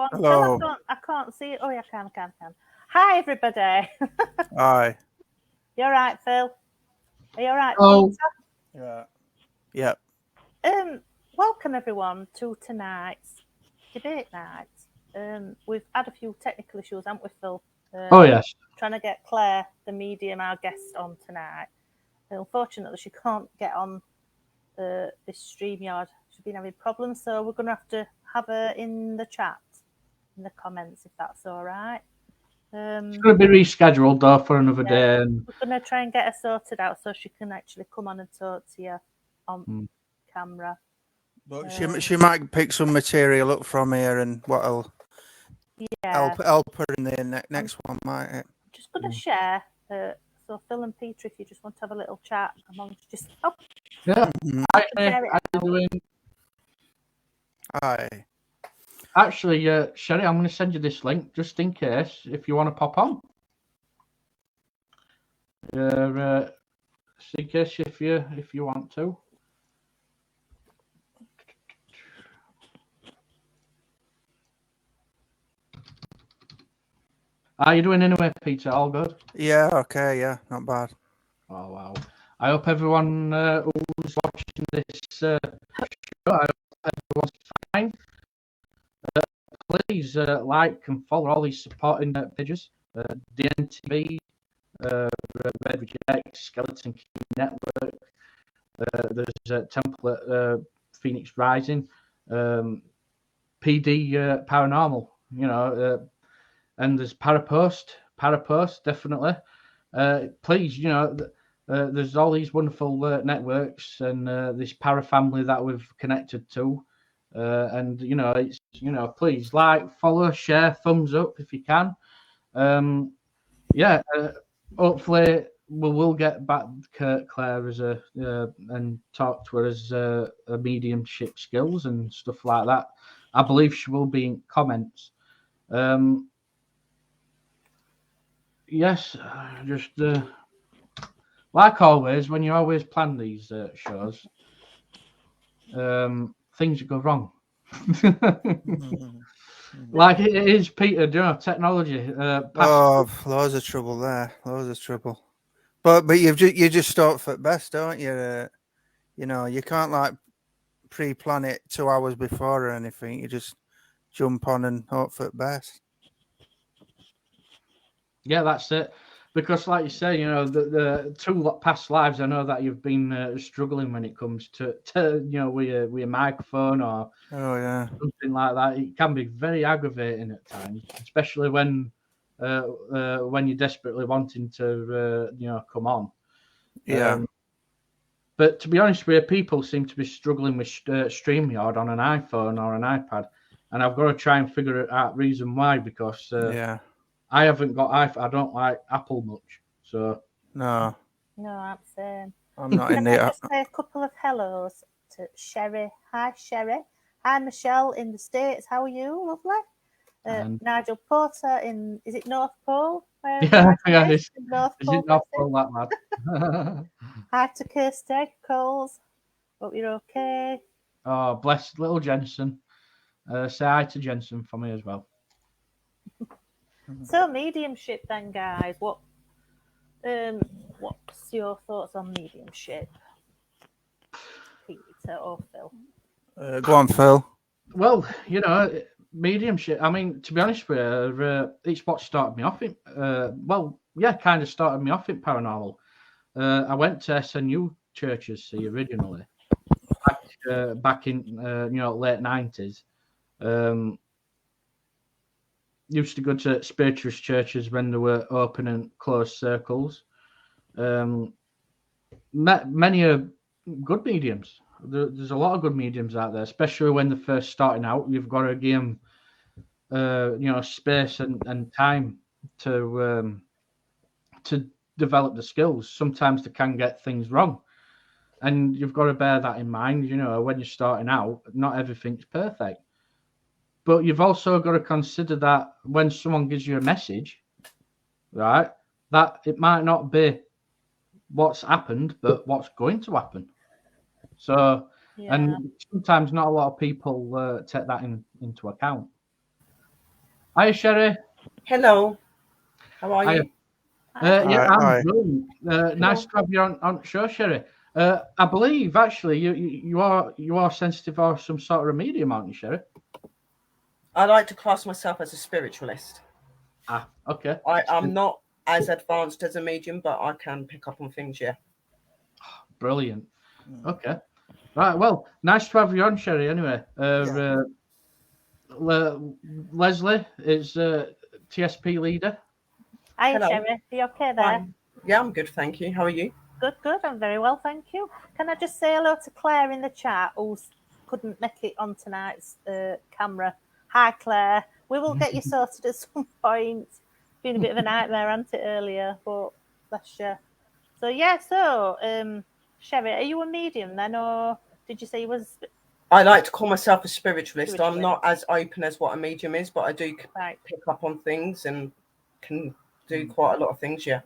on. Hello. Phil, I can't see it. Oh, yeah, I can. Hi, everybody. Hi. You all right, Phil? Are you all right, Oh. Peter? Yeah. Welcome, everyone, to tonight's debate night. We've had a few technical issues, haven't we, Phil? Oh, yes. Trying to get Claire, the medium, our guest, on tonight. Unfortunately, she can't get on this StreamYard. She's been having problems, so we're going to have her in the chat, in the comments, if that's all right. It's going to be rescheduled, though, for another day. And we're going to try and get her sorted out so she can actually come on and talk to you on camera. But she might pick some material up from here, and what'll help her in the next one, might it? I'm just going to share. So Phil and Peter, if you just want to have a little chat amongst just yeah. Hi, how you doing? Hi. Actually, Sherry, I'm going to send you this link just in case if you want to pop on. In case if you want to. How you doing anyway, Peter? All good? Yeah, okay, yeah, not bad. Oh, wow. I hope everyone who's watching this show, I hope everyone's fine. Please like and follow all these supporting pages. DNTV, Red Reject, Skeleton Key Network. There's Template Phoenix Rising, PD Paranormal, and there's Parapost, definitely. Please, there's all these wonderful networks and this para family that we've connected to. And it's please like, follow, share, thumbs up if you can. Hopefully we will get back Claire as and talk to her as a mediumship skills and stuff like that. I believe she will be in comments. Yes, just like always, when you always plan these shows, things go wrong. Like it is, Peter, technology. Loads of trouble there. Loads of trouble. But you just start for best, don't you? You can't like pre-plan it 2 hours before or anything. You just jump on and hope for best. Yeah, that's it. Because, like you say, the 2 past lives, I know that you've been struggling when it comes to with your microphone or something like that. It can be very aggravating at times, especially when you're desperately wanting to come on. Yeah. But to be honest with you, people seem to be struggling with StreamYard on an iPhone or an iPad, and I've got to try and figure out reason why, because I haven't got iPhone. I don't like Apple much, so no, I'm saying I'm not in there. Just say a couple of hellos to Sherry. Hi, Sherry. Hi, Michelle in the States. How are you? Lovely. Nigel Porter is it North Pole? Yeah, is it North Pole that lad? Hi to Kirsty Coles. Hope you're okay. Oh, bless little Jensen. Say hi to Jensen for me as well. So mediumship then, guys. What's your thoughts on mediumship? Peter or Phil? Go on, Phil. Well, mediumship. I mean, to be honest with you, it's what started me off in. Kind of started me off in paranormal. I went to SNU churches, originally back in late 90s. Used to go to spiritualist churches when they were open and closed circles. Many are good mediums. There's a lot of good mediums out there, especially when they're first starting out. You've got to give them, space and time to develop the skills. Sometimes they can get things wrong, and you've got to bear that in mind. When you're starting out, not everything's perfect. But you've also got to consider that when someone gives you a message, right, that it might not be what's happened, but what's going to happen. So, and sometimes not a lot of people take that into account. Hi, Sherry. Hello. How are you? Yeah, I'm Hi. brilliant. Nice to have you on the show, Sherry. I believe actually you are sensitive or some sort of a medium, aren't you, Sherry? I like to class myself as a spiritualist. Ah, okay. I'm not as advanced as a medium, but I can pick up on things, yeah. Brilliant. Okay. Right, well, nice to have you on, Sherry, anyway. Leslie is TSP leader. Hi, Hello. Sherry. Are you okay there? Hi. Yeah, I'm good, thank you. How are you? Good, good. I'm very well, thank you. Can I just say hello to Claire in the chat, who couldn't make it on tonight's camera? Hi, Claire. We will get you sorted at some point. Been a bit of a nightmare, hasn't it, earlier? But bless you. So yeah, Sherry, are you a medium then, or did you say you was? I like to call myself a spiritualist. Spiritualist. I'm not as open as what a medium is, but I do Right. pick up on things and can do quite a lot of things, yeah.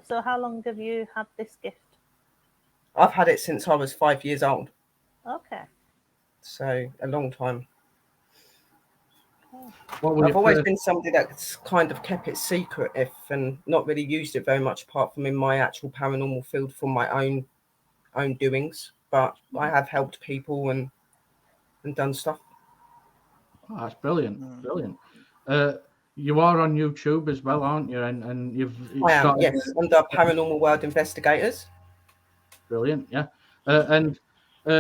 So how long have you had this gift? I've had it since I was 5 years old, Okay. so a long time. What I've always been somebody that's kind of kept it secret and not really used it very much apart from in my actual paranormal field for my own doings. But I have helped people and done stuff. Oh, that's brilliant. Brilliant. You are on YouTube as well, aren't you? And you've I am, started yes, under Paranormal World Investigators. Brilliant, yeah. And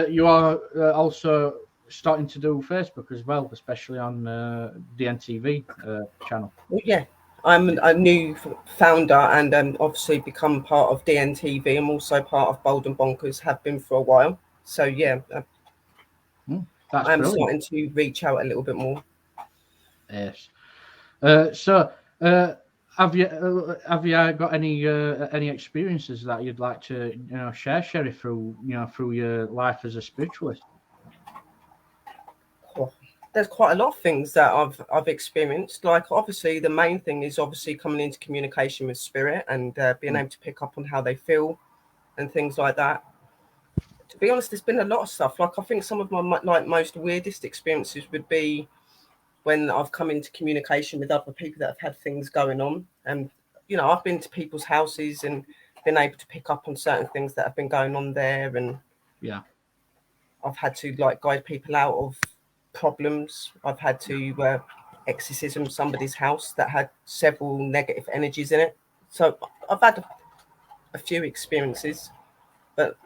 you are also starting to do Facebook as well, especially on the NTV channel. Well, yeah, I'm a new founder and obviously become part of DNTV. I'm also part of Bold and Bonkers, have been for a while. So yeah, That's I'm brilliant. starting to reach out a little bit more. Yes. Have you got any experiences that you'd like to share, Sherry, through your life as a spiritualist? There's quite a lot of things that I've experienced. Like obviously the main thing is obviously coming into communication with spirit and being able to pick up on how they feel and things like that. To be honest, there's been a lot of stuff. Like I think some of my most weirdest experiences would be when I've come into communication with other people that have had things going on. And I've been to people's houses and been able to pick up on certain things that have been going on there. And yeah, I've had to guide people out of problems. I've had to exorcism somebody's house that had several negative energies in it. So I've had a few experiences, but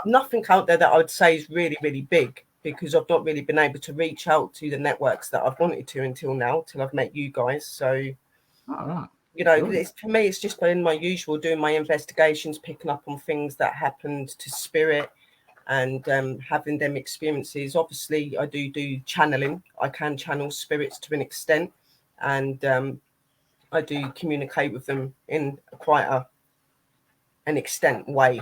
nothing out there that I would say is really, really big, because I've not really been able to reach out to the networks that I've wanted to until now, till I've met you guys. So, all right. For me, it's just been my usual, doing my investigations, picking up on things that happened to spirit and having them experiences. Obviously, I do channeling. I can channel spirits to an extent, and I do communicate with them in quite an extent way.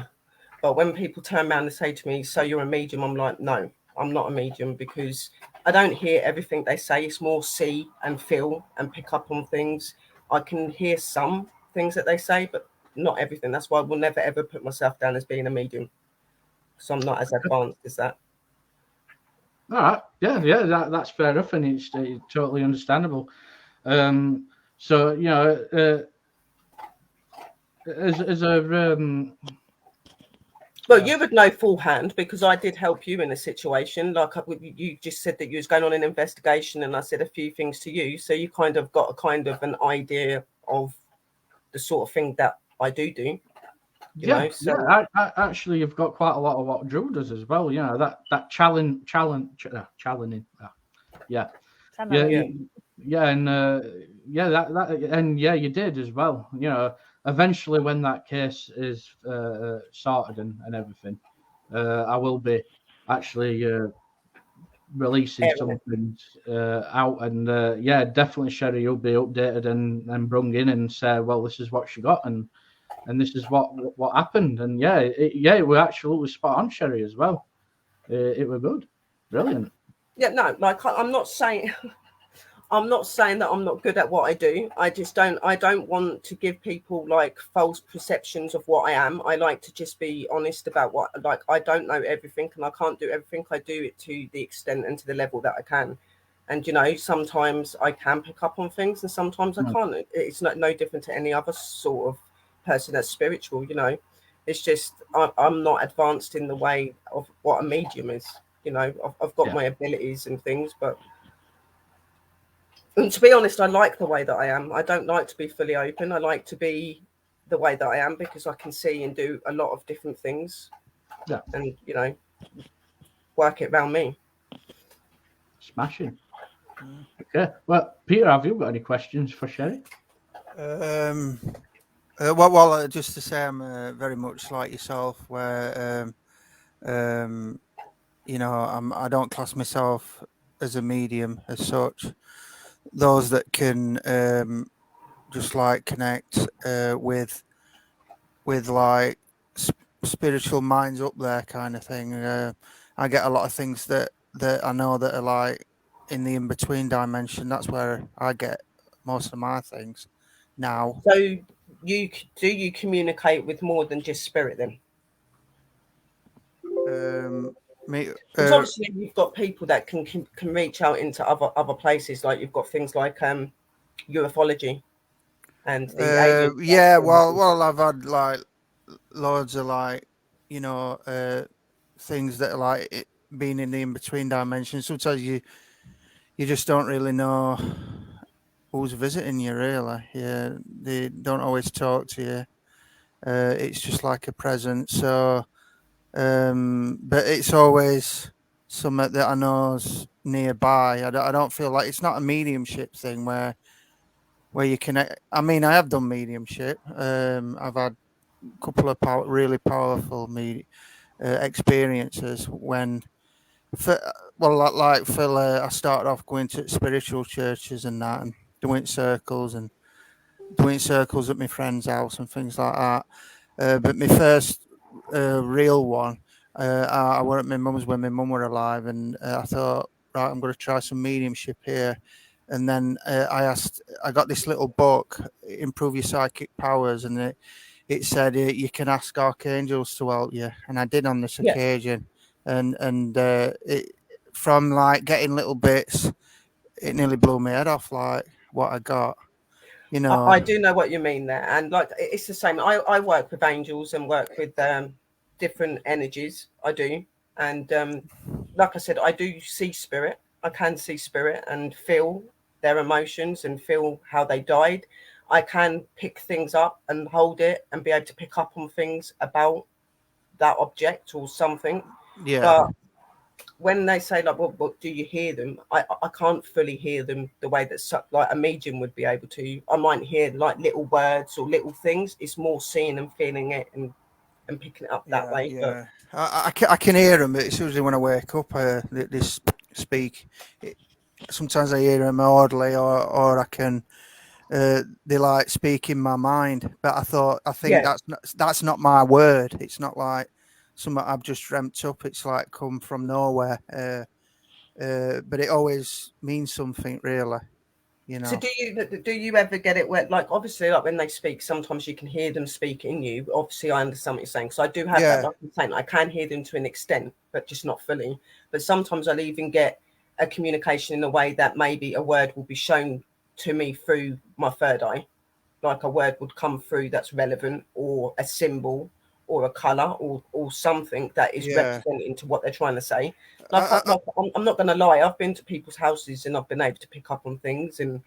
But when people turn around and say to me, "So you're a medium?" I'm like, no, I'm not a medium, because I don't hear everything they say. It's more see and feel and pick up on things. I can hear some things that they say, but not everything. That's why I will never ever put myself down as being a medium, because I'm not as advanced as that. All right, yeah, that's fair enough, and it's totally understandable. So as a well, you would know full hand, because I did help you in a situation. Like you just said that you was going on an investigation, and I said a few things to you, so you kind of got an idea of the sort of thing that I do. Yeah, I actually have got quite a lot of what Drew does as well. That challenging. Yeah, you did as well. Eventually when that case is sorted and everything, I will be actually releasing something out, and definitely Sherry, you'll be updated and brung in and say, well, this is what she got and this is what happened, and it were absolutely spot on, Sherry, as well. It were good, brilliant. Yeah, no, I'm not saying that I'm not good at what I do. I don't want to give people false perceptions of what I am. I like to just be honest about what, I don't know everything and I can't do everything. I do it to the extent and to the level that I can. And sometimes I can pick up on things, and sometimes I can't. It's no different to any other sort of person that's spiritual. It's just I'm not advanced in the way of what a medium is. I've got my abilities and things, and to be honest, I like the way that I am. I don't like to be fully open. I like to be the way that I am because I can see and do a lot of different things. Yeah. And work it around me. Smashing. Okay. Well, Peter, have you got any questions for Sherry? Well, just to say, I'm very much like yourself, where I don't class myself as a medium as such. Those that can just like connect with like spiritual minds up there, kind of thing. I get a lot of things that I know that are like in the in between dimension. That's where I get most of my things now. So you communicate with more than just spirit then? Because obviously you've got people that can reach out into other places. Like you've got things like ufology and the alien. Yeah, well, I've had like loads of like things that are like being in the in between dimensions. Sometimes you just don't really know who's visiting you. Really, yeah, they don't always talk to you. It's just like a present. So, but it's always something that I know's nearby. I don't feel like it's not a mediumship thing where you connect. I mean, I have done mediumship. I've had a couple of really powerful experiences when, like Phil, I started off going to spiritual churches and that, and doing circles at my friend's house and things like that. But my first real one, I were at my mum's when my mum were alive, and I thought, right, I'm going to try some mediumship here. And then I got this little book, Improve Your Psychic Powers, and it said you can ask archangels to help you, and I did on this occasion, and it, from like getting little bits, it nearly blew my head off, like what I got. I do know what you mean there, and like it's the same. I work with angels and work with different energies. I do, and like I said, I do see spirit. I can see spirit and feel their emotions and feel how they died. I can pick things up and hold it and be able to pick up on things about that object or something. Yeah. But when they say like, what do you hear them? I can't fully hear them the way that like a medium would be able to. I might hear like little words or little things. It's more seeing and feeling it and picking it up that way. Yeah, but I can hear them. It's usually when I wake up. They speak. Sometimes I hear them audibly, or I can. They like speak in my mind. But I think that's not my word. It's not like something I've just dreamt up. It's like come from nowhere. But it always means something, really. So do you ever get it where, like, obviously, like when they speak, sometimes you can hear them speak in you. Obviously, I understand what you're saying. So I do have that. Like I'm saying, I can hear them to an extent, but just not fully. But sometimes I'll even get a communication in a way that maybe a word will be shown to me through my third eye. Like a word would come through that's relevant, or a symbol, or a color, or something that is representing to what they're trying to say. I'm not going to lie. I've been to people's houses and I've been able to pick up on things, and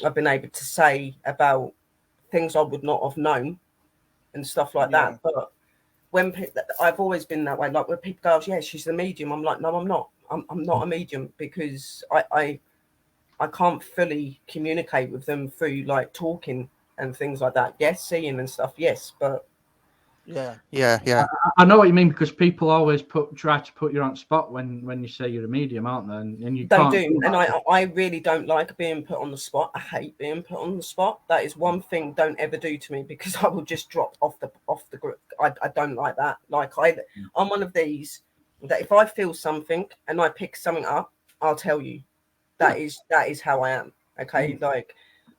I've been able to say about things I would not have known and stuff like that. But when I've always been that way, like when people go, "Yeah, she's a medium," I'm like, "No, I'm not. I'm not a medium because I can't fully communicate with them through like talking and things like that. Yes, seeing and stuff. Yes, but yeah. I know what you mean, because people always try to put you on spot when you say you're a medium, aren't they? And you can't do. And I really don't like being put on the spot. I hate being put on the spot. That is one thing don't ever do to me, because I will just drop off the group. I don't like that. Like I'm one of these that if I feel something and I pick something up, I'll tell you. That is how I am. Okay, like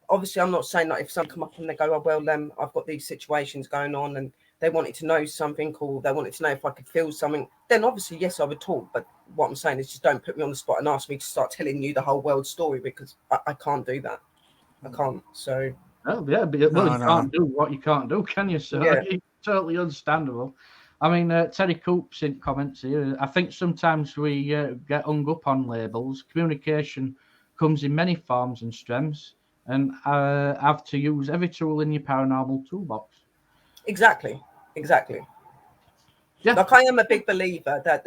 obviously I'm not saying that if some come up and they go, "Oh well, I've got these situations going on," and they wanted to know something, or they wanted to know if I could feel something, then obviously, yes, I would talk. But what I'm saying is just don't put me on the spot and ask me to start telling you the whole world story, because I can't do that. I can't. So Oh, yeah, but, well, you can't do what you can't do, can you? So Yeah. it's totally understandable. I mean, Terry Coops in comments here. I think sometimes we get hung up on labels. Communication comes in many forms and strengths, and have to use every tool in your paranormal toolbox. exactly. Yeah. Like, I am a big believer that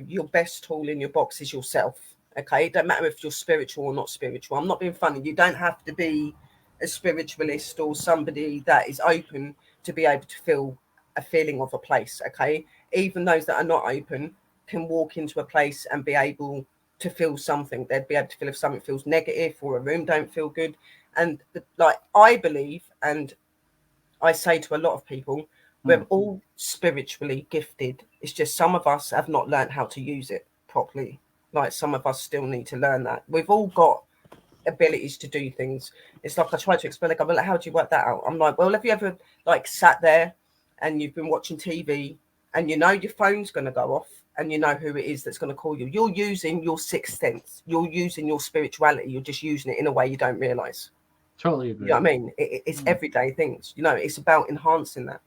your best tool in your box is yourself. Okay, it don't matter if you're spiritual or not spiritual. I'm not being funny. You don't have to be a spiritualist or somebody that is open to be able to feel a feeling of a place. Okay, even those that are not open can walk into a place and be able to feel something. They'd be able to feel if something feels negative or a room don't feel good. And like, I believe, and I say to a lot of people, we're all spiritually gifted. It's just some of us have not learned how to use it properly. Like, some of us still need to learn that. We've all got abilities to do things. It's like, I try to explain, like, well, how do you work that out? I'm like, well, have you ever like sat there and you've been watching TV and you know your phone's going to go off and you know who it is that's going to call you? You're using your sixth sense. You're using your spirituality. You're just using it in a way you don't realize. Totally agree. You know what I mean? It's everyday things. It's about enhancing that.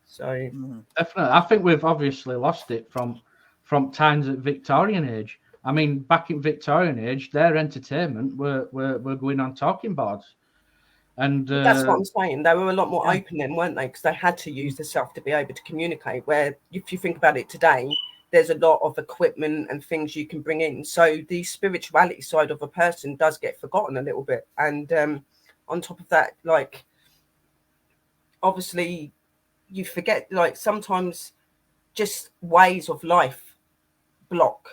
So Definitely, I think we've obviously lost it from times at Victorian age. I mean, back in Victorian age, their entertainment were going on talking boards, and that's what I'm saying. They were a lot more open then, weren't they? Because they had to use the self to be able to communicate. Where if you think about it today, there's a lot of equipment and things you can bring in. So the spirituality side of a person does get forgotten a little bit. And on top of that, like, obviously, you forget, like, sometimes just ways of life block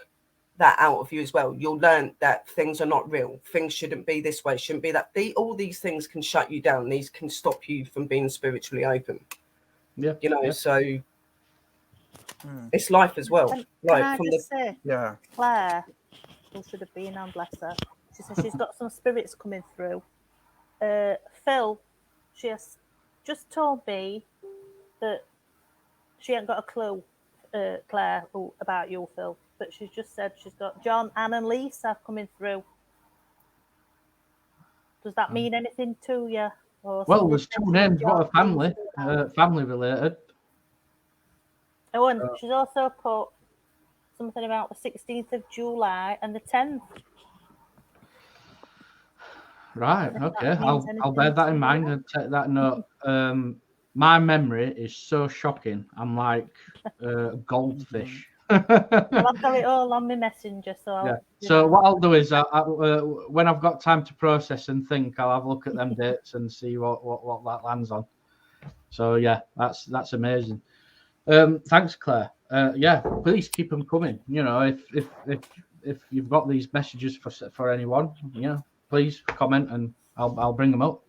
that out of you as well. You'll learn that things are not real. Things shouldn't be this way, shouldn't be that. All these things can shut you down. These can stop you from being spiritually open. Yeah. So it's life as well. Can Like, I from just say, Yeah. Claire, who should have been on, bless her, she says she's got some spirits coming through. Phil, she has just told me that she ain't got a clue, Claire, about you, Phil, but she's just said she's got John, Anne and Lisa coming through. Does that mean anything to you? Or well, there's two names. What a family, family related. Oh, and she's also put something about the 16th of July and the 10th. Right. Okay. I'll bear that in mind and take that note. My memory is so shocking. I'm like a goldfish. Well, I've got it all on my messenger, so Yeah. So what I'll do is, when I've got time to process and think, I'll have a look at them dates and see what that lands on. So yeah, that's amazing. Thanks, Claire. Yeah, please keep them coming. If you've got these messages for anyone, please comment and I'll bring them up.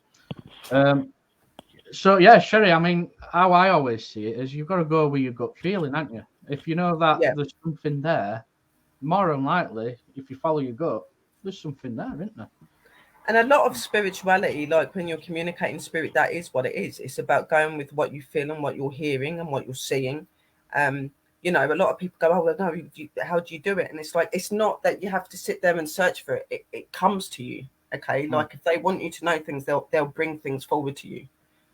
So yeah, Sherry, I mean, how I always see it is you've got to go with your gut feeling, haven't you? If you know that there's something there, more than likely, if you follow your gut, there's something there, isn't there? And a lot of spirituality, like when you're communicating spirit, that is what it is. It's about going with what you feel and what you're hearing and what you're seeing. A lot of people go, oh, well, no, how do you do it? And it's like, it's not that you have to sit there and search for it. It comes to you. Okay. Like, if they want you to know things, they'll bring things forward to you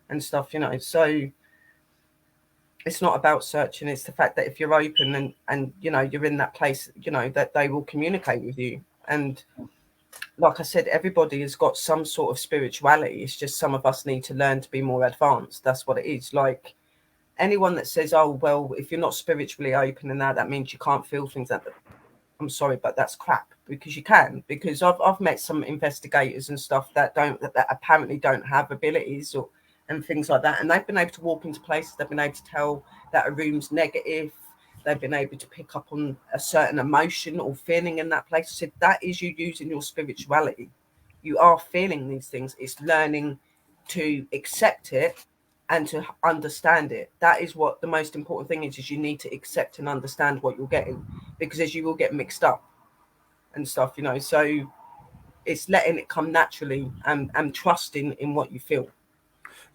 and stuff, So it's not about searching. It's the fact that if you're open and you're in that place, that they will communicate with you. And like I said, everybody has got some sort of spirituality. It's just some of us need to learn to be more advanced. That's what it is. Like, anyone that says, oh, well, if you're not spiritually open and that means you can't feel things, I'm sorry, but that's crap, because you can. Because I've met some investigators and stuff that apparently don't have abilities and things like that, and they've been able to walk into places. They've been able to tell that a room's negative. They've been able to pick up on a certain emotion or feeling in that place. So that is you using your spirituality. You are feeling these things. It's learning to accept it and to understand it. That is what the most important thing is you need to accept and understand what you're getting, because as you will get mixed up and stuff, so it's letting it come naturally and trusting in what you feel.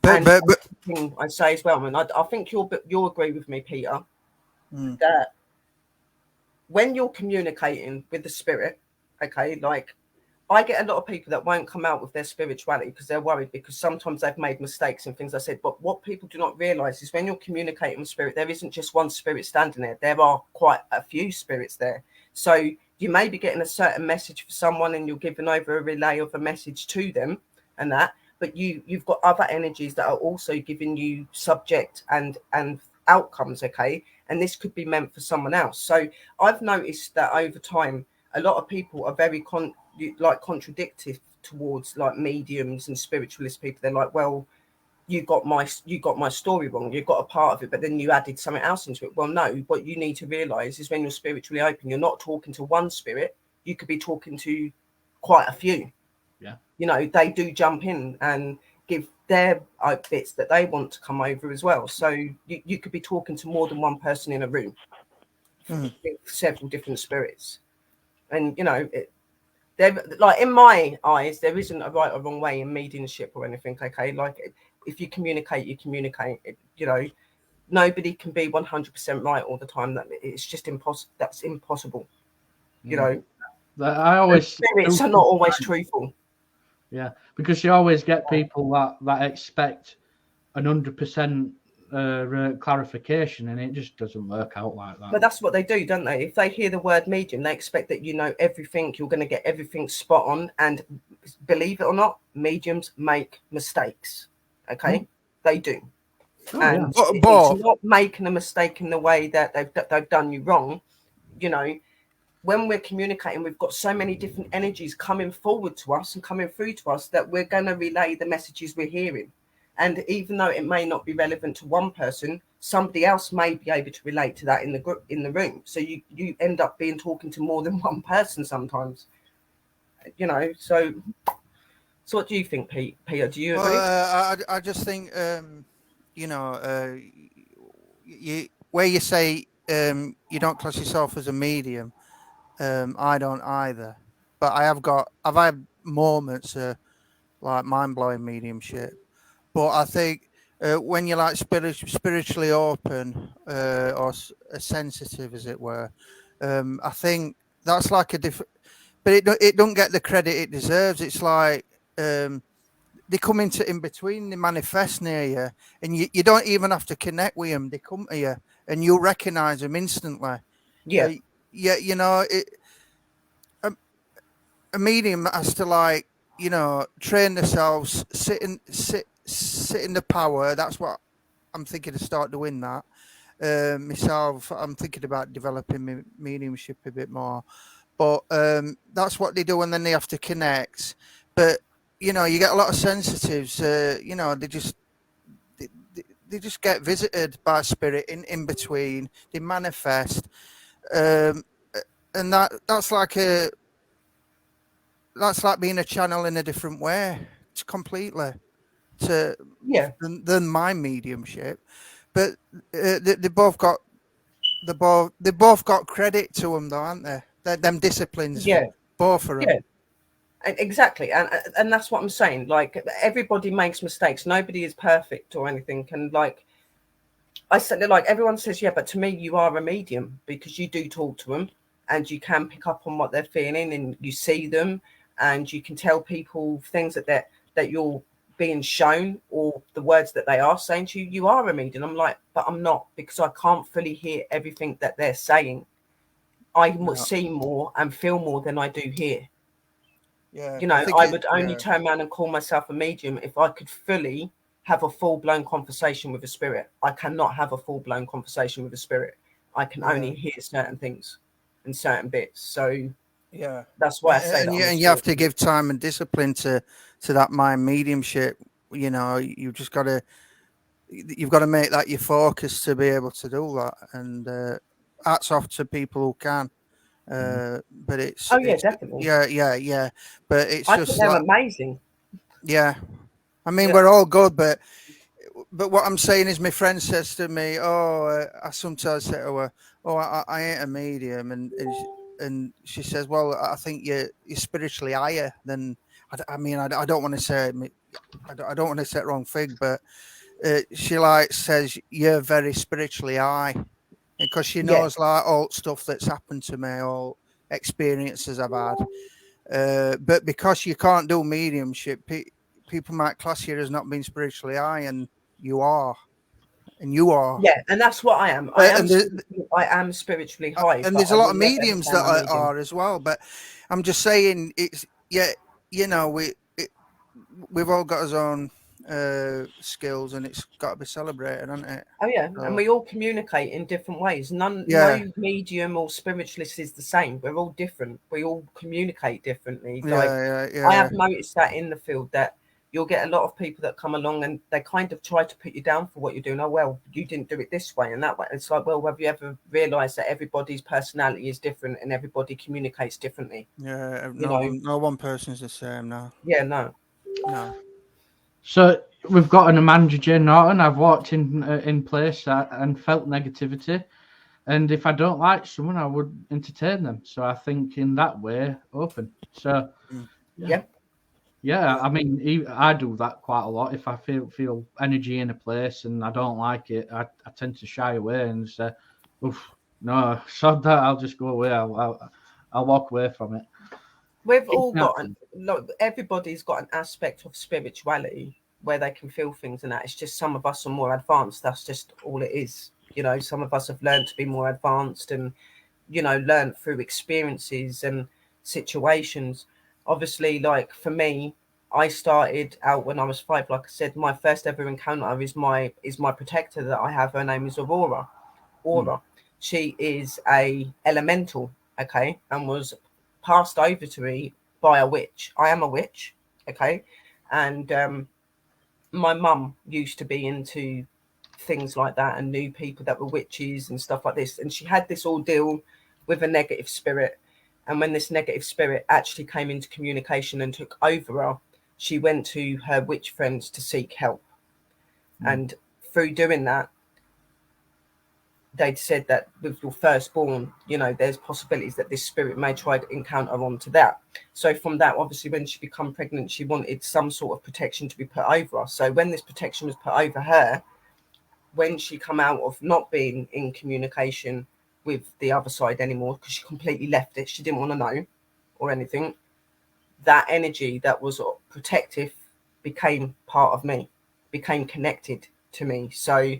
But, And but, but thing I say as well, and I think you'll agree with me, Peter, mm, that when you're communicating with the spirit, okay, like I get a lot of people that won't come out with their spirituality because they're worried because sometimes they've made mistakes and things I said. But what people do not realize is when you're communicating with spirit, there isn't just one spirit standing there. There are quite a few spirits there. So you may be getting a certain message for someone and you're giving over a relay of a message to them and that, but you've got other energies that are also giving you subject and outcomes, okay? And this could be meant for someone else. So I've noticed that over time, a lot of people are very contradictive towards like mediums and spiritualist people. They're like, well, you got my story wrong, you got a part of it, but then you added something else into it. Well, no, what you need to realize is when you're spiritually open, you're not talking to one spirit, you could be talking to quite a few. Yeah, you know, they do jump in and give their bits that they want to come over as well. So you could be talking to more than one person in a room, several different spirits. And you know, they're like, in my eyes, there isn't a right or wrong way in mediumship or anything. Okay, like if you communicate, you communicate. You know, nobody can be 100% right all the time. That it's just impossible. That's impossible. You know, I always spirits are not always truthful. Yeah, because you always get people that expect 100% clarification, and it just doesn't work out like that. But that's what they do, don't they? If they hear the word medium, they expect that you know everything, you're going to get everything spot on. And believe it or not, mediums make mistakes. Okay, they do. And it's not making a mistake in the way that they've done you wrong. You know, when we're communicating, we've got so many different energies coming forward to us and coming through to us that we're going to relay the messages we're hearing. And even though it may not be relevant to one person, somebody else may be able to relate to that in the group, in the room. So you end up being talking to more than one person sometimes. You know, so what do you think, Peter? Do you agree? I just think, you know, where you say you don't class yourself as a medium, I don't either. But I've had moments of like mind-blowing mediumship. But I think when you're like spiritually open or sensitive, as it were, I think that's like a different. But it don't get the credit it deserves. It's like they come in between, they manifest near you, and you don't even have to connect with them. They come to you, and you'll recognize them instantly. Yeah. Yeah, you know, a medium has to, like, you know, train themselves, sit in the power. That's what I'm thinking to start doing that. Myself, I'm thinking about developing my mediumship a bit more. But that's what they do, and then they have to connect. But you know, you get a lot of sensitives. You know, they just get visited by spirit in between. They manifest, and that's like being a channel in a different way. It's completely than my mediumship. But they both got credit to them, though, aren't they? Them disciplines, both of them. Yeah. Exactly, and that's what I'm saying. Like, everybody makes mistakes. Nobody is perfect or anything. And like I said, like everyone says, yeah, but to me, you are a medium because you do talk to them and you can pick up on what they're feeling and you see them and you can tell people things that you're being shown or the words that they are saying to you. You are a medium. I'm like, but I'm not, because I can't fully hear everything that they're saying. I see more and feel more than I do hear. Yeah, you know, I would only turn around and call myself a medium if I could fully have a full-blown conversation with a spirit. I cannot have a full-blown conversation with a spirit. I can only hear certain things and certain bits. So yeah, that's why I say and that. you have to give time and discipline to that mind mediumship. You know, you've got to make that your focus to be able to do that. And hats off to people who can. But it's definitely. Yeah. But it's I just think they're amazing. Yeah, I mean, we're all good, but what I'm saying is, my friend says to me, "Oh, I sometimes say to her, oh, I ain't a medium," and and she says, "Well, I think you're spiritually higher than." I mean, I don't want to say, I don't want to say it wrong fig, but she like says you're very spiritually high, because she knows like all stuff that's happened to me, all experiences I've had. But because you can't do mediumship, people might class you as not being spiritually high, and you are. And you are. Yeah, and that's what I am. I am spiritually high. And but there's I a lot will of never mediums say that I'm a medium. are as well. But I'm just saying, it's you know, we've all got our own skills, and it's got to be celebrated, hasn't it? Oh yeah, and we all communicate in different ways. No medium or spiritualist is the same. We're all different. We all communicate differently. I have noticed that in the field, that you'll get a lot of people that come along and they kind of try to put you down for what you're doing. Oh, well, you didn't do it this way and that way. It's like, well, have you ever realized that everybody's personality is different and everybody communicates differently? Yeah, no one person's the same. No. Yeah, no. So we've got an Amanda J. Norton. I've walked in place and felt negativity, and if I don't like someone, I would entertain them. So I think in that way, open. So yeah. I mean, I do that quite a lot. If I feel energy in a place and I don't like it, I tend to shy away and say, "Oof, no, sod that. I'll just go away. I'll walk away from it." We've all got everybody's got an aspect of spirituality where they can feel things, and that it's just some of us are more advanced. That's just all it is. You know, some of us have learned to be more advanced and, you know, learned through experiences and situations. Obviously, like for me, I started out when I was 5. Like I said, my first ever encounter is my protector that I have. Her name is Aurora. She is a elemental, okay, and was passed over to me by a witch. I am a witch, okay, and my mum used to be into things like that and knew people that were witches and stuff like this, and she had this ordeal with a negative spirit, and when this negative spirit actually came into communication and took over her, she went to her witch friends to seek help. And through doing that, they'd said that with your firstborn, you know, there's possibilities that this spirit may try to encounter onto that. So from that, obviously, when she became pregnant, she wanted some sort of protection to be put over her. So when this protection was put over her, when she come out of not being in communication with the other side anymore, because she completely left it, she didn't want to know or anything, that energy that was protective became part of me, became connected to me. So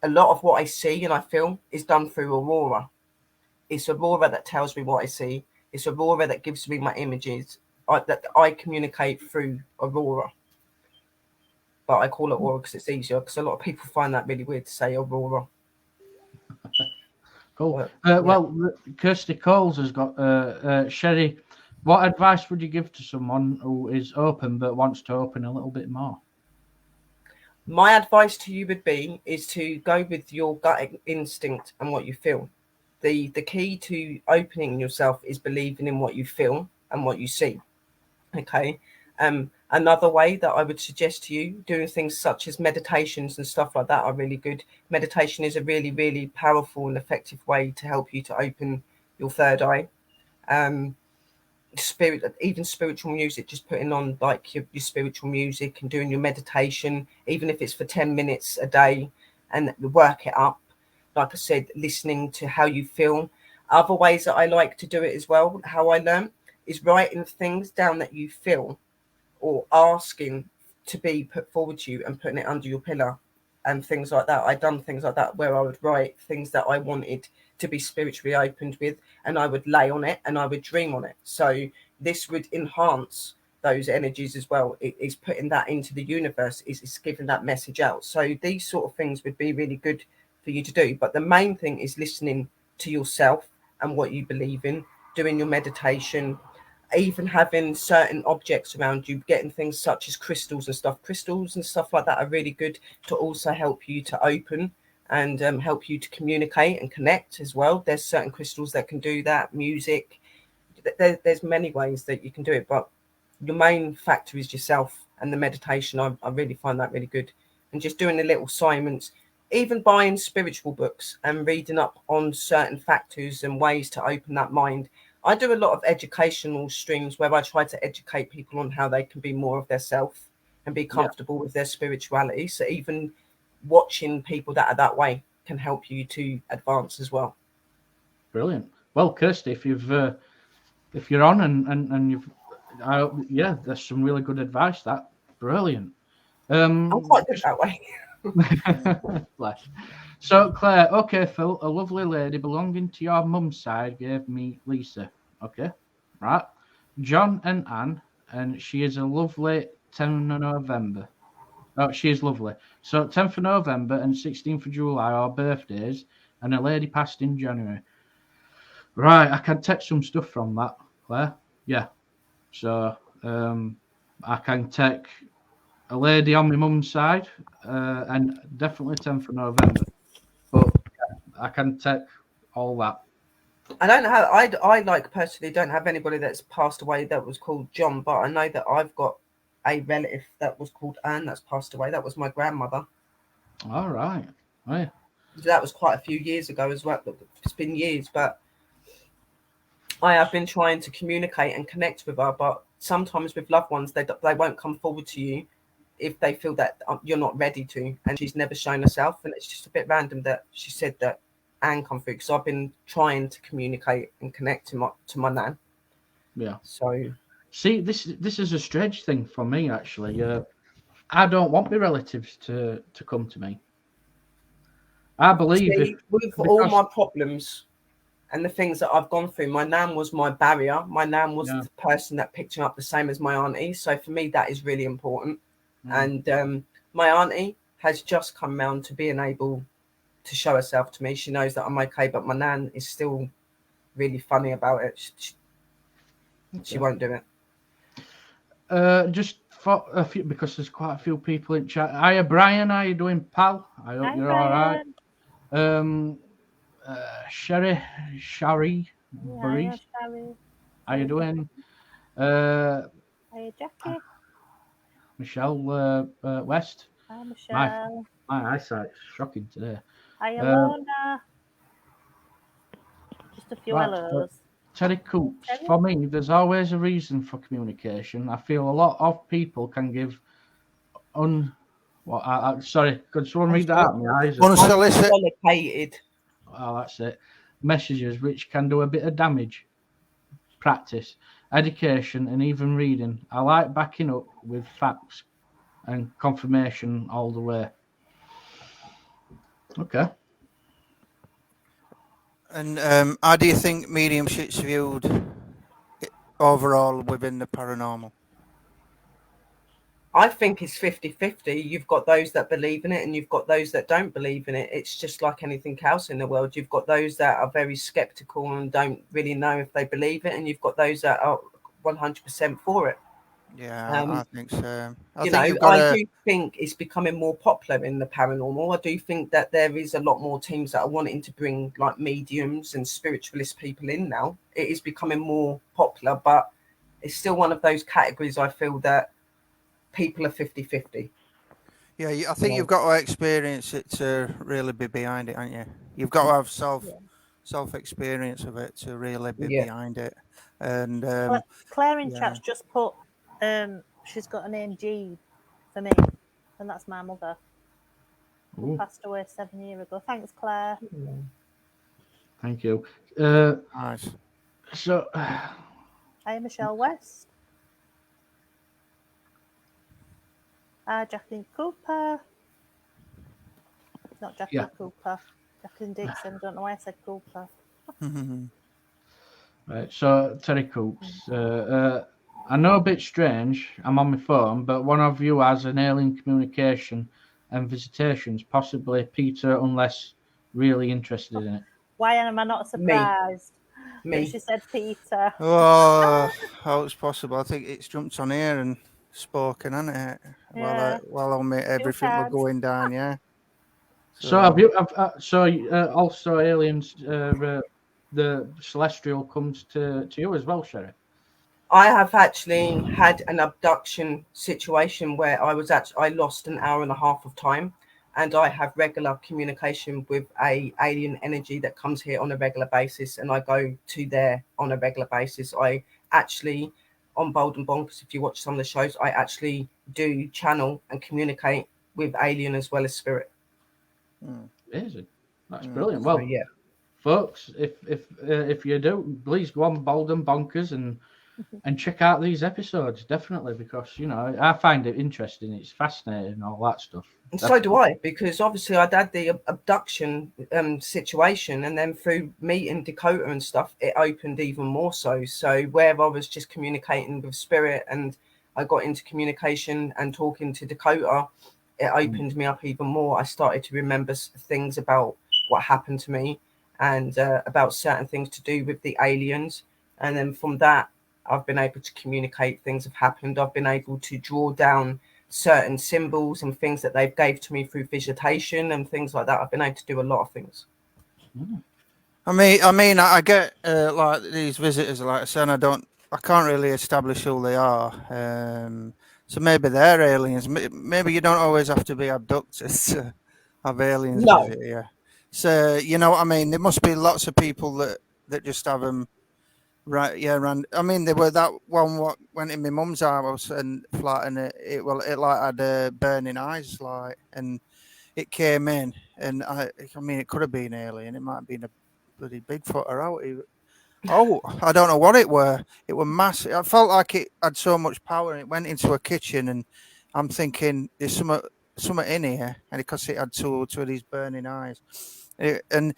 a lot of what I see and I feel is done through Aurora. It's Aurora that tells me what I see. It's Aurora that gives me my images that I communicate through Aurora. But I call it Aurora because it's easier, because a lot of people find that really weird to say Aurora. Cool. Well, Kirsty Coles has got Sherry. What advice would you give to someone who is open but wants to open a little bit more? My advice to you would be is to go with your gut instinct and what you feel. The key to opening yourself is believing in what you feel and what you see. Okay. Another way that I would suggest to you, doing things such as meditations and stuff like that are really good. Meditation is a really, really powerful and effective way to help you to open your third eye. Even spiritual music, just putting on like your spiritual music and doing your meditation, even if it's for 10 minutes a day, and work it up. Like I said, listening to how you feel. Other ways that I like to do it as well, how I learn, is writing things down that you feel, or asking to be put forward to you and putting it under your pillow and things like that. I've done things like that where I would write things that I wanted to be spiritually opened with, and I would lay on it and I would dream on it. So this would enhance those energies as well. It is putting that into the universe, is giving that message out. So these sort of things would be really good for you to do. But the main thing is listening to yourself and what you believe in, doing your meditation, even having certain objects around you, getting things such as crystals and stuff like that are really good to also help you to open and help you to communicate and connect as well. There's certain crystals that can do that. Music, there's many ways that you can do it, but your main factor is yourself and the meditation. I really find that really good. And just doing the little assignments, even buying spiritual books and reading up on certain factors and ways to open that mind. I do a lot of educational streams where I try to educate people on how they can be more of their self and be comfortable with their spirituality. So even watching people that are that way can help you to advance as well. Brilliant. Well, Kirsty, if you're on and you've, yeah, there's some really good advice. That brilliant. I'm quite good that way. Bless. So Claire, okay, Phil, a lovely lady belonging to your mum's side gave me Lisa. Okay, right. John and Anne, and she is a lovely 10th of November. Oh, she is lovely. So 10th of November and 16th of July are birthdays, and a lady passed in January. Right, I can take some stuff from that, Claire. Yeah. So I can take a lady on my mum's side, and definitely 10th of November. But I can take all that. I don't have. I like personally don't have anybody that's passed away that was called John, but I know that I've got a relative that was called Anne that's passed away. That was my grandmother. All right. Oh, yeah. That was quite a few years ago as well. It's been years, but I have been trying to communicate and connect with her. But sometimes with loved ones, they won't come forward to you if they feel that you're not ready to. And she's never shown herself, and it's just a bit random that she said that Anne come through, because I've been trying to communicate and connect to my nan. Yeah. So see, this is a strange thing for me actually. I don't want my relatives to come to me. I believe with all my problems and the things that I've gone through, my nan was my barrier. My nan was the person that picked me up the same as my auntie. So for me, that is really important. And my auntie has just come round to being able to show herself to me. She knows that I'm okay, but my nan is still really funny about it. She won't do it. Just for a few, because there's quite a few people in chat. Hiya, Brian. How you doing, pal? I hope you're all right. Sherry, Burries. How you doing? Hiya, Jackie. Michelle West. Hi, Michelle. My eyesight's shocking today. Hiya, Lorna. Just a few hellos. Terry Coops. For me, there's always a reason for communication. I feel a lot of people can give sorry, could someone read that out? My eyes unsolicited. Oh, that's it. Messages which can do a bit of damage. Practice, education, and even reading. I like backing up with facts and confirmation all the way. Okay. And how do you think mediumship's viewed overall within the paranormal? I think it's 50-50. You've got those that believe in it and you've got those that don't believe in it. It's just like anything else in the world. You've got those that are very skeptical and don't really know if they believe it, and you've got those that are 100% for it. Yeah, I think so. I do think it's becoming more popular in the paranormal. I do think that there is a lot more teams that are wanting to bring like mediums and spiritualist people in now. It is becoming more popular, but it's still one of those categories I feel that people are 50-50. Yeah, I think you've got to experience it to really be behind it, haven't you? You've got to have self experience of it to really be behind it. And Claire in chat's just put she's got a name Jean for me, and that's my mother. Who passed away 7 years ago. Thanks, Claire. Thank you. Nice. So Hi, Michelle West. Jacqueline Cooper. Not Jacqueline Cooper. Jacqueline Dixon. Don't know why I said Cooper. Right. So Terry Coops. I know a bit strange. I'm on my phone, but one of you has an alien communication and visitations. Possibly Peter, unless really interested in it. Why am I not surprised? Me. She said Peter. Oh, how it's possible? I think it's jumped on here and spoken, hasn't it? Yeah. While everything were going down, yeah. So have you? Also aliens, the celestial comes to you as well, Sherry. I have actually had an abduction situation where I lost an hour and a half of time, and I have regular communication with a alien energy that comes here on a regular basis, and I go to there on a regular basis. I actually, on Bold and Bonkers, if you watch some of the shows, I actually do channel and communicate with alien as well as spirit. Amazing. That's brilliant. So, Well, yeah. folks, if you do, please go on Bold and Bonkers and check out these episodes, definitely, because I find it interesting. It's fascinating, all that stuff. And so do I, because obviously I'd had the abduction situation, and then through meeting Dakota and stuff, it opened even more so. So where I was just communicating with spirit, and I got into communication and talking to Dakota, it opened me up even more. I started to remember things about what happened to me, and about certain things to do with the aliens. And then from that, I've been able to communicate things have happened. I've been able to draw down certain symbols and things that they've gave to me through visitation and things like that. I've been able to do a lot of things. I mean, I get like these visitors, like I said, I can't really establish who they are. So maybe they're aliens. Maybe you don't always have to be abducted to have aliens No. visit you. So you know what I mean. There must be lots of people that just have them. Right, yeah, I mean, there were that one what went in my mum's house and flat, and it like had burning eyes, like, and it came in, and I mean, it could have been alien. It might have been a bloody Bigfoot or out. Oh, I don't know what it were. It were massive. I felt like it had so much power, and it went into a kitchen, and I'm thinking there's something in here, and because it had two of these burning eyes, and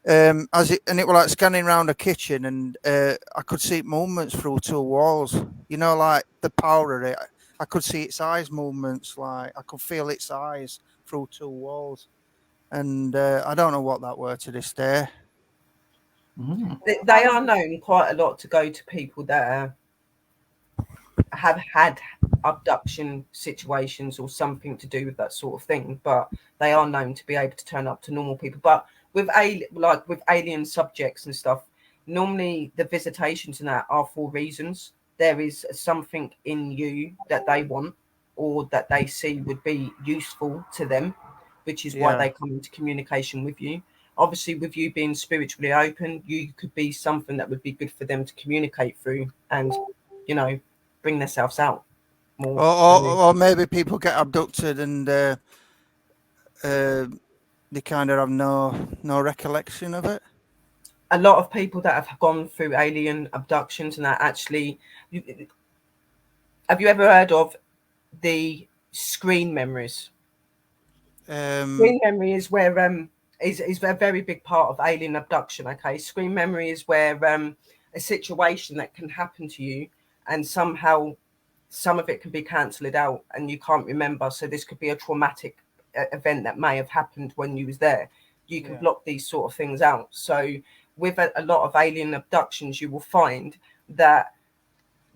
it was like scanning around a kitchen, and I could see movements through two walls. You know, like the power of it. I could see its eyes movements. Like I could feel its eyes through two walls, and I don't know what that were to this day. They are known quite a lot to go to people that have had abduction situations or something to do with that sort of thing, but they are known to be able to turn up to normal people. But with alien subjects and stuff, normally the visitations and that are for reasons. There is something in you that they want or that they see would be useful to them, which is why Yeah. they come into communication with you. Obviously, with you being spiritually open, you could be something that would be good for them to communicate through and, bring themselves out more. Or maybe people get abducted and they kind of have no recollection of it. A lot of people that have gone through alien abductions and that actually, have you ever heard of the screen memories? Screen memory is where is a very big part of alien abduction. Okay, screen memory is where a situation that can happen to you and somehow some of it can be cancelled out and you can't remember. So this could be a traumatic event that may have happened when you was there. You can block these sort of things out. So with a lot of alien abductions, you will find that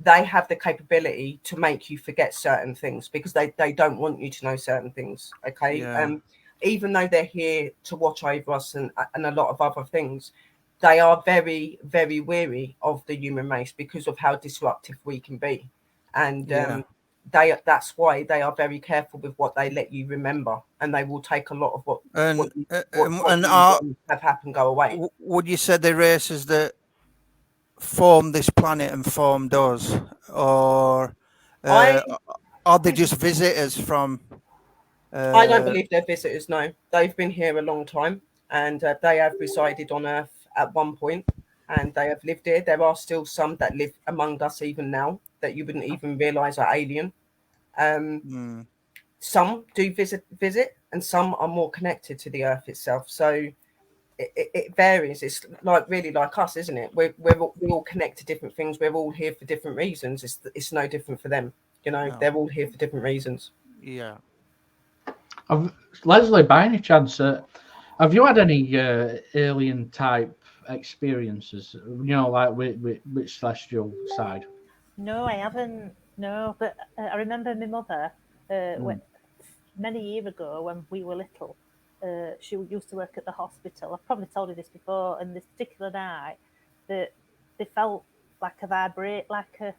they have the capability to make you forget certain things because they don't want you to know certain things. Okay. Yeah. Even though they're here to watch over us and a lot of other things, they are very, very weary of the human race because of how disruptive we can be. And that's why they are very careful with what they let you remember, and they will take a lot of what have happened go away. Would you say the races that formed this planet and formed us, or are they just visitors from? I don't believe they're visitors. No, they've been here a long time, and they have resided on Earth at one point, and they have lived here. There are still some that live among us even now that you wouldn't even realise are alien. Some do visit, and some are more connected to the Earth itself. So it varies. It's really like us, isn't it? We all connect to different things. We're all here for different reasons. It's no different for them. They're all here for different reasons. Yeah. Leslie, by any chance, have you had any alien type experiences? Like with celestial side? No, I haven't. No, but I remember my mother many years ago when we were little. She used to work at the hospital. I've probably told you this before. And this particular night, that they felt like a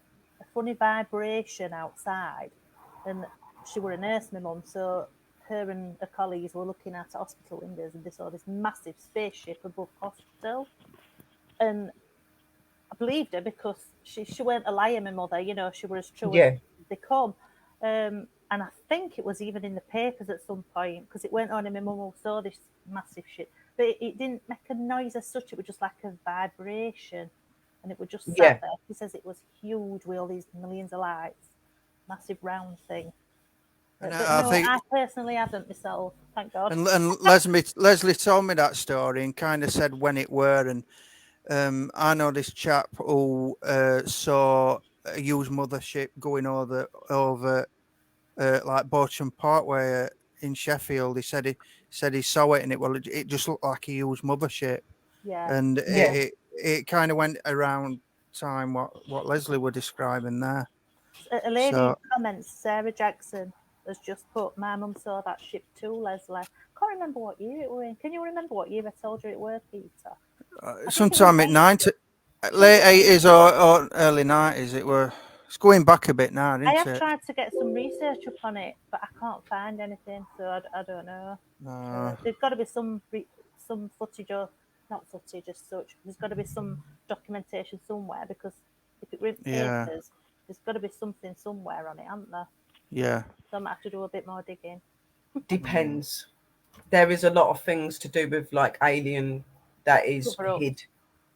funny vibration outside. And she were a nurse, my mum, so her and her colleagues were looking at hospital windows, and they saw this massive spaceship above hospital. And I believed her because she weren't a liar, my mother. You know, she was as true as they come. And I think it was even in the papers at some point, because it went on and my mum saw this massive ship. But it didn't make a noise as such. It was just like a vibration. And it was just sat there. He says it was huge with all these millions of lights. Massive round thing. But I personally haven't myself, thank God. And Leslie told me that story and kind of said when it were. And I know this chap who saw a huge mothership going over like Bochum Parkway in Sheffield. He said he saw it, and it just looked like a huge mothership. Yeah. And it kind of went around time what Leslie were describing there. A lady in comments, Sarah Jackson, has just put, my mum saw that ship too, Leslie. I can't remember what year it was in. Can you remember what year I told you it were, Peter? Sometime at late 80s or early 90s. It's going back a bit now, isn't it? I have tried to get some research up on it, but I can't find anything, so I don't know. There's got to be some footage, or not footage as such. There's got to be some documentation somewhere, because if it were in papers, there's got to be something somewhere on it, hasn't there? Yeah. So I might have to do a bit more digging. Depends. There is a lot of things to do with like alien that is hid.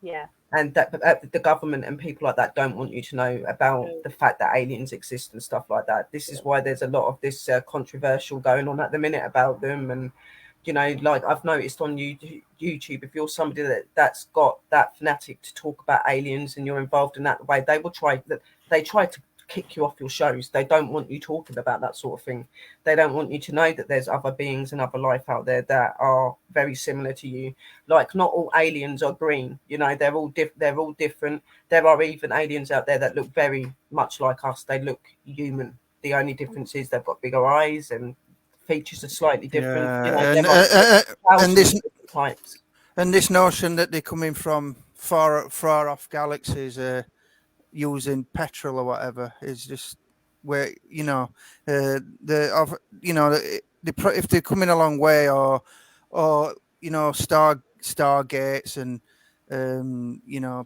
Yeah. And that the government and people like that don't want you to know about the fact that aliens exist and stuff like that. This is why there's a lot of this controversial going on at the minute about them. And, you know, like I've noticed on YouTube, if you're somebody that's got that fanatic to talk about aliens and you're involved in that way, they try to kick you off your shows. They don't want you talking about that sort of thing. They don't want you to know that there's other beings and other life out there that are very similar to you. Like, not all aliens are green, you know, they're all different. There are even aliens out there that look very much like us. They look human. The only difference is they've got bigger eyes and features are slightly different. You know, and this types. And this notion that they're coming from far off galaxies, using petrol or whatever, is just where if they're coming a long way, or stargates and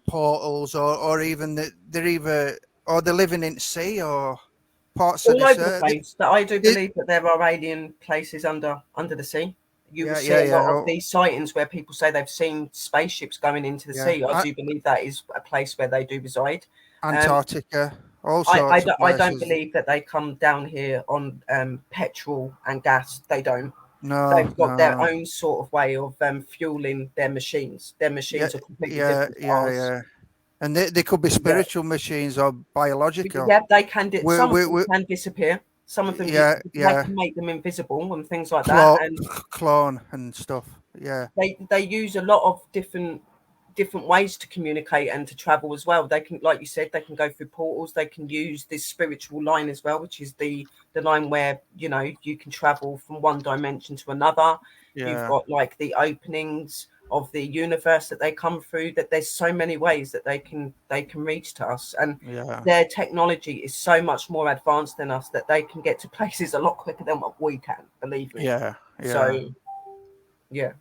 portals, or even they're living in sea or parts all of over the place. That I do believe that there are alien places under the sea. You will see a lot of these sightings where people say they've seen spaceships going into the sea. I do believe that is a place where they do reside. Antarctica. I don't believe that they come down here on petrol and gas. They don't. No, they've got their own sort of way of fueling their machines. Their machines are completely different to ours. And they could be spiritual machines or biological. Yeah, they can. Some of them can disappear. Some of them, they can make them invisible and things like that. And clone and stuff. Yeah, they use a lot of different ways to communicate and to travel as well. They can, like you said, they can go through portals. They can use this spiritual line as well, which is the line where you can travel from one dimension to another. You've got like the openings of the universe that they come through. That there's so many ways that they can reach to us, and their technology is so much more advanced than us that they can get to places a lot quicker than what we can. Believe me. So, yeah.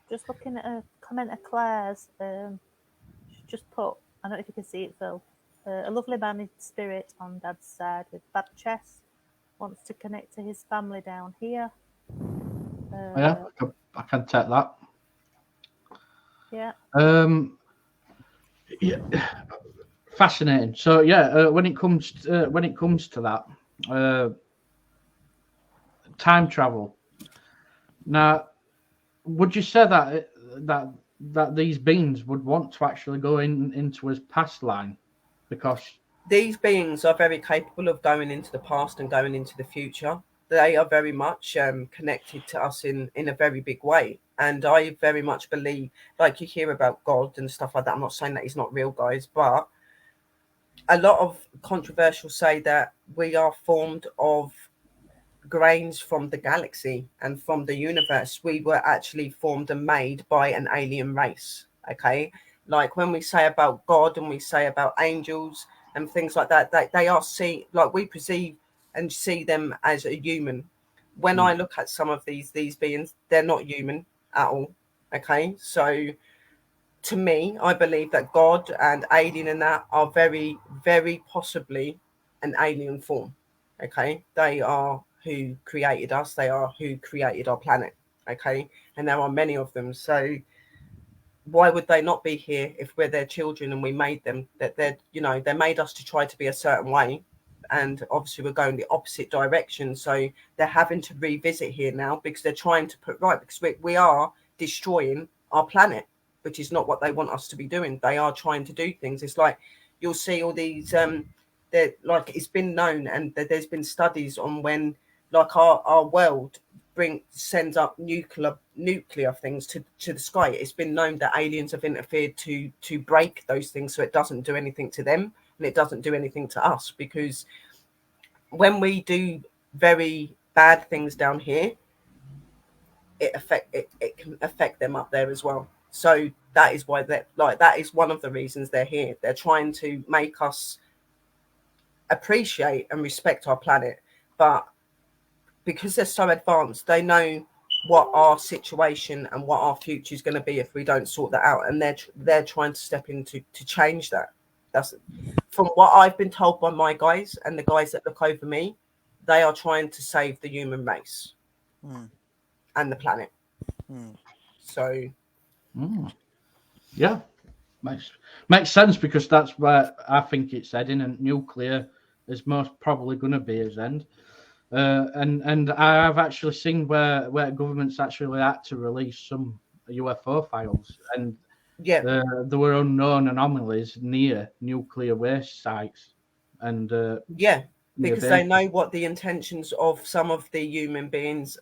Just looking at a comment of Claire's, she just put, I don't know if you can see it, Phil, a lovely man in spirit on Dad's side with bad chest, wants to connect to his family down here. I can take that. Yeah. Fascinating. So when it comes to that, time travel. Now, would you say that these beings would want to actually go into his past line? Because these beings are very capable of going into the past and going into the future. They are very much connected to us in a very big way. And I very much believe, like you hear about God and stuff like that. I'm not saying that he's not real, guys, but a lot of controversial say that we are formed of grains from the galaxy and from the universe. We were actually formed and made by an alien race. Okay. Like when we say about God and we say about angels and things like that, they are like we perceive and see them as a human. when I look at some of these beings, they're not human at all. Okay, so to me, I believe that God and alien and that are very, very possibly an alien form. Okay, they are who created us. They are who created our planet. Okay, and there are many of them. So why would they not be here if we're their children and we made them? That they're, you know, they made us to try to be a certain way, and obviously we're going the opposite direction. So they're having to revisit here now because they're trying to put right, because we are destroying our planet, which is not what they want us to be doing. They are trying to do things. It's like you'll see all these like it's been known, and there's been studies on when like our world sends up nuclear things to the sky. It's been known that aliens have interfered to break those things so it doesn't do anything to them and it doesn't do anything to us, because when we do very bad things down here, it can affect them up there as well. So that is why that is one of the reasons they're here. They're trying to make us appreciate and respect our planet, but because they're so advanced, they know what our situation and what our future is going to be if we don't sort that out, and they're trying to step in to change that. That's from what I've been told by my guys and the guys that look over me. They are trying to save the human race and the planet. So yeah, makes sense, because that's where I think it's heading, and nuclear is most probably going to be his end. And I have actually seen where governments actually had to release some UFO files, and there were unknown anomalies near nuclear waste sites, and because they know what the intentions of some of the human beings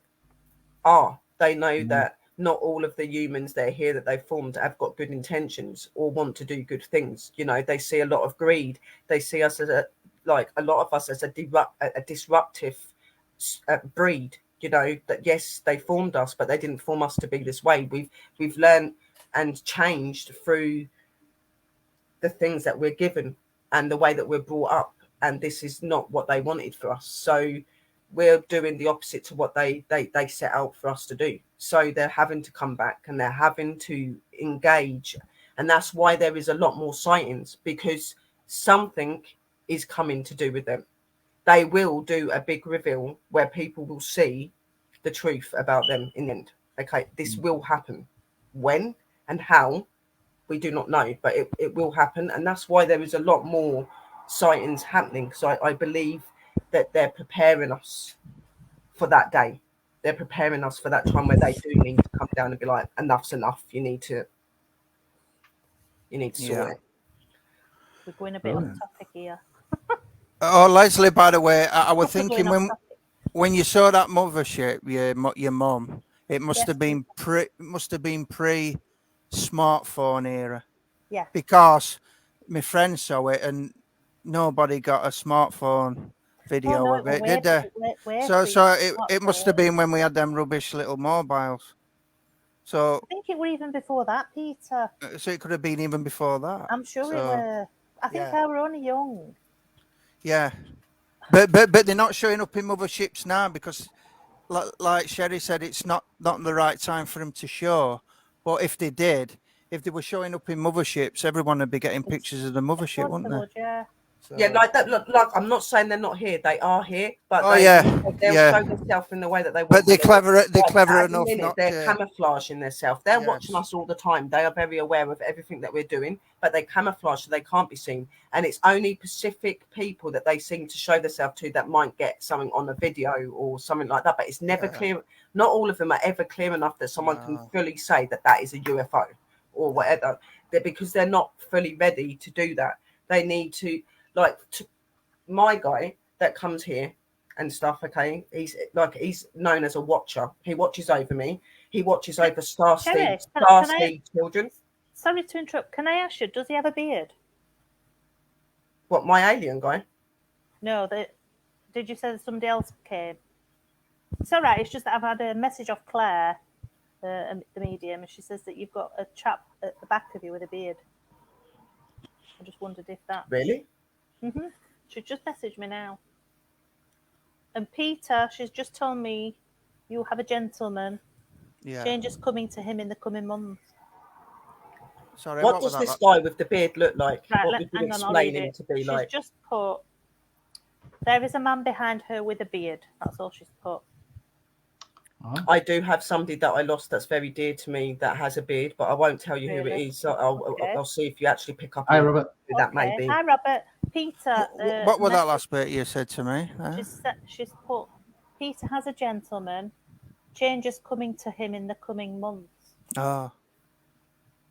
are. They know that not all of the humans that are here that they've formed have got good intentions or want to do good things. You know, they see a lot of greed. They see us as a lot of us as a disruptive breed. You know, that yes, they formed us, but they didn't form us to be this way. We've learned and changed through the things that we're given and the way that we're brought up, and this is not what they wanted for us. So we're doing the opposite to what they set out for us to do. So they're having to come back and they're having to engage, and that's why there is a lot more sightings, because something is coming to do with them. They will do a big reveal where people will see the truth about them in the end. Okay, this will happen. When and how, we do not know, but it will happen. And that's why there is a lot more sightings happening, because I believe that they're preparing us for that day. They're preparing us for that time where they do need to come down and be like, enough's enough. You need to sort it. We're going a bit off topic here. Oh, Leslie, by the way, I was We're thinking going off topic. when you saw that mothership, your mum, it must Yes, have been pre smartphone era. Yeah. Because my friend saw it and nobody got a smartphone video no, of it, did they? So it must have been when we had them rubbish little mobiles. So I think it was even before that, Peter. so it could have been even before that. I'm sure it were. I think I were only young. Yeah, but they're not showing up in motherships now because, like Sherry said, it's not the right time for them to show. But if they were showing up in motherships, everyone would be getting pictures of the mothership, wouldn't they? Yeah. So, yeah, like that. Look, I'm not saying they're not here. They are here, but they'll show themselves in the way that they want. But they're clever. They're clever enough not they're to. camouflaging themselves. They're watching us all the time. They are very aware of everything that we're doing, but they camouflage so they can't be seen. And it's only specific people that they seem to show themselves to that might get something on a video or something like that. But it's never clear. Not all of them are ever clear enough that someone can fully say that is a UFO or whatever. Because they're not fully ready to do that. They need to. My guy that comes here and stuff, okay, he's known as a watcher. He watches over me. He watches over Starseed children. Sorry to interrupt. Can I ask you, does he have a beard? What, my alien guy? No, did you say that somebody else came? It's all right. It's just that I've had a message off Claire, the medium, and she says that you've got a chap at the back of you with a beard. I just wondered if that... Really? Mm-hmm. She just messaged me now. And Peter, she's just told me you have a gentleman. Yeah. Change is coming to him in the coming months. Sorry, What was does this that? guy with the beard look like? Right, What would you hang on, I'll read explain him it. to be She's like? just put, there is a man behind her with a beard. That's all she's put. Oh. I do have somebody that I lost that's very dear to me that has a beard, but I won't tell you who it Really? is. So Okay. I'll see if you actually pick up Hi, on Robert. who that may be. Hi, Robert. Peter. What was that last bit you said to me? She's put, Peter has a gentleman. Change is coming to him in the coming months. Oh.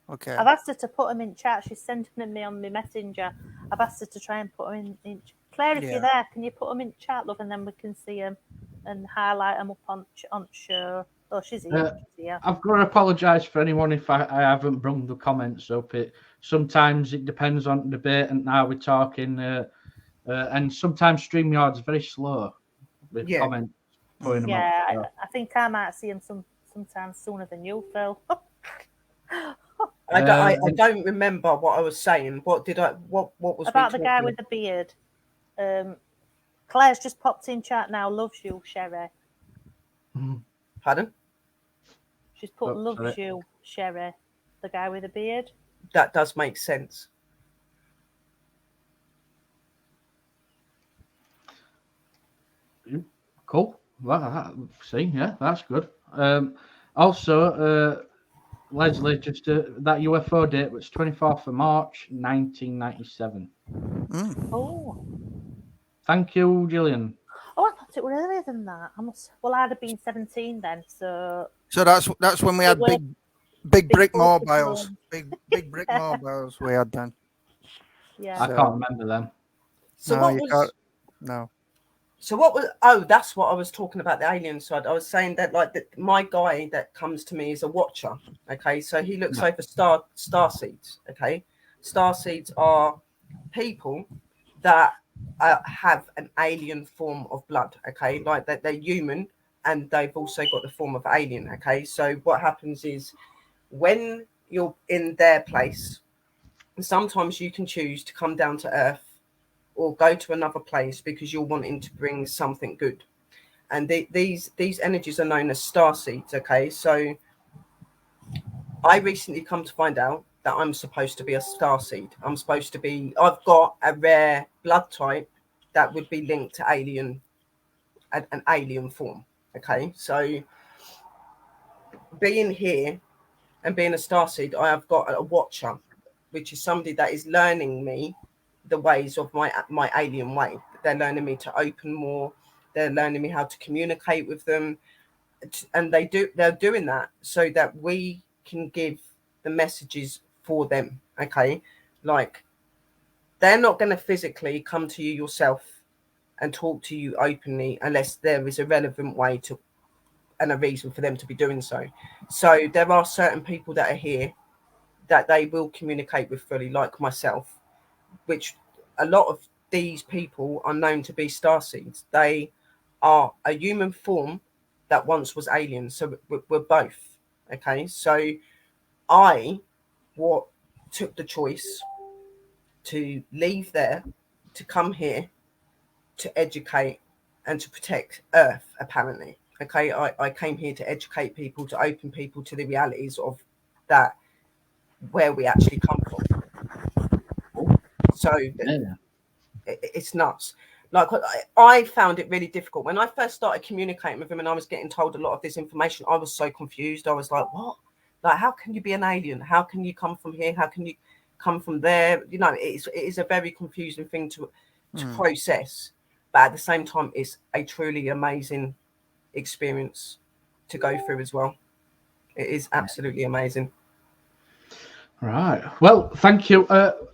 Okay. I've asked her to put him in chat. She's sending them me on my messenger. I've asked her to try and put him in. Claire, if you're there, can you put him in chat, love, and then we can see him and highlight him up on show. Oh, she's here. She's here. I've got to apologise for anyone if I haven't brung the comments up. Sometimes it depends on the debate and how we're talking, and sometimes StreamYard's very slow with comments. Putting them up, so. I think I might see him sometimes sooner than you, Phil. I don't remember what I was saying. What was about the guy with the beard? Claire's just popped in chat now. Loves you, Sherry. Pardon? She's put loves you, Sherry. The guy with the beard. That does make sense. Cool. Well, see, yeah, that's good. Also, Leslie, just that UFO date was 24th of March, 1997. Oh. Thank you, Gillian. Oh, I thought it was earlier than that. Well, I'd have been 17 then, so. So that's when we had big brick mobiles. Big brick mobiles we had then. Yeah. I can't remember them. So no, what you was, can't. No. So what was? Oh, that's what I was talking about, the alien side. I was saying that my guy that comes to me is a watcher. Okay, so he looks over star seeds. Okay, star seeds are people that have an alien form of blood. Okay, like that they're human and they've also got the form of alien. Okay, so what happens is when you're in their place, sometimes you can choose to come down to Earth or go to another place because you're wanting to bring something good. And these energies are known as star seeds. Okay, so I recently come to find out that I'm supposed to be a star seed. I've got a rare blood type that would be linked to an alien form. Okay, so being here and being a star seed, I have got a watcher, which is somebody that is learning me the ways of my alien way. They're learning me to open more. They're learning me how to communicate with them, and they're doing that so that we can give the messages for them. Okay, like they're not going to physically come to you yourself and talk to you openly unless there is a relevant way to and a reason for them to be doing so. So there are certain people that are here that they will communicate with fully, like myself, which a lot of these people are known to be starseeds. They are a human form that once was alien. So we're both. Okay. So I took the choice to leave there, to come here, to educate and to protect Earth, apparently. Okay. I came here to educate people, to open people to the realities of that, where we actually come from. So it's nuts. Like I found it really difficult when I first started communicating with him, and I was getting told a lot of this information. I was so confused. I was like, "What? Like, how can you be an alien? How can you come from here? How can you come from there?" You know, it is a very confusing thing to process, but at the same time, it's a truly amazing experience to go through as well. It is absolutely amazing. Right. Well, thank you.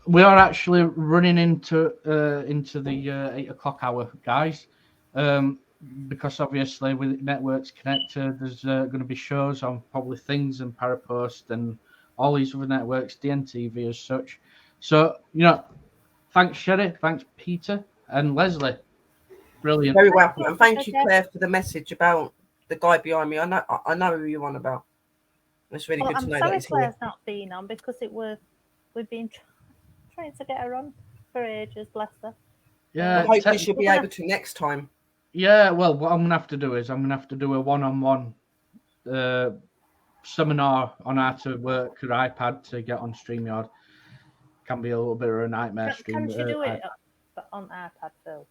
We are actually running into the 8 o'clock hour, guys, because obviously with networks connected, there's going to be shows on probably Things and Parapost and all these other networks, DNTV as such. So, thanks, Sherry. Thanks, Peter and Leslie. Brilliant. Very welcome. And thank you, Claire, for the message about the guy behind me. I know who you're on about. It's really good to know that he's Claire's here. not been on because we've been trying to get her on for ages, bless her. Yeah. Hopefully she'll be able to next time. Yeah, well, what I'm gonna have to do is I'm gonna have to do a one-on-one seminar on how to work your iPad to get on StreamYard. Can be a little bit of a nightmare. Can she do it on iPad, Phil?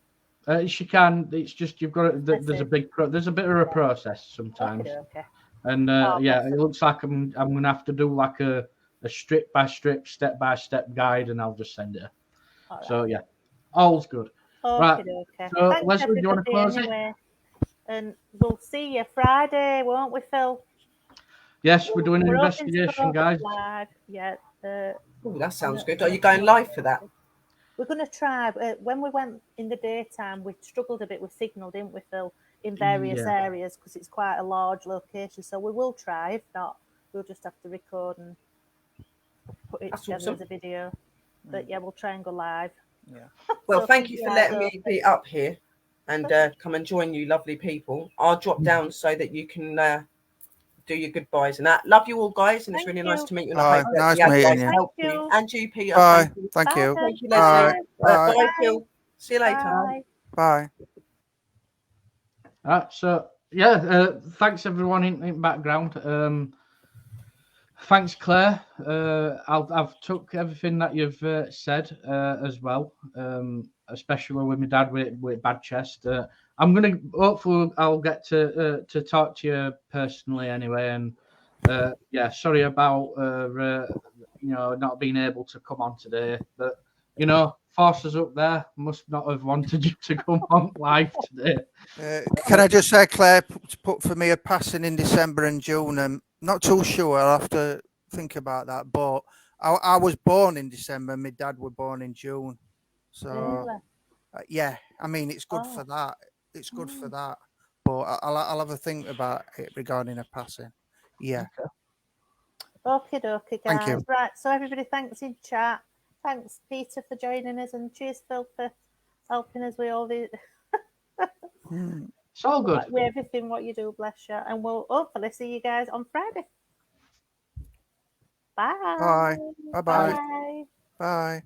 She can. It's just you've got. There's a big. There's a bit of a process sometimes. Okay. And yeah, it looks like I'm gonna have to do like a strip by strip, step by step guide, and I'll just send it. All right. So yeah, all's good. Right. Okay. So Thanks, Leslie, do you want to close anyway. And we'll see you Friday, won't we, Phil? Yes, we're doing an We're investigation, guys. Live. Yeah. Oh, that sounds good. Are you going live for that? We're going to try. When we went in the daytime, we struggled a bit with signal, didn't we, Phil, in various areas because it's quite a large location. So we will try. If not, we'll just have to record and put it together as a video. But yeah, we'll try and go live. Yeah. Well, thank you for letting me be up here and come and join you, lovely people. I'll drop down so that you can do your goodbyes and that. Love you all, guys, and it's really nice to meet you. And I hope nice meeting you. Help you. And you, Peter. Bye. Thank you. Thank you, Leslie. Bye. Bye, Phil. See you later. Bye. So yeah, thanks everyone in background. Thanks, Claire. I've took everything that you've said as well, especially with my dad with bad chest. I'm gonna hopefully I'll get to talk to you personally anyway. And yeah, sorry about not being able to come on today, but forces up there must not have wanted you to come on live today. Can I just say, Claire, put for me a passing in December and June. I'm not too sure. I'll have to think about that. But I was born in December. My dad was born in June. So yeah, I mean, it's good for that. It's good for that. But I'll have a think about it regarding a passing. Yeah. Okay, guys. Thank you. Right. So everybody, thanks in chat. Thanks, Peter, for joining us, and cheers, Phil, for helping us with all the. It's all good. With everything what you do, bless you. And we'll hopefully see you guys on Friday. Bye. Bye. Bye. Bye. Bye.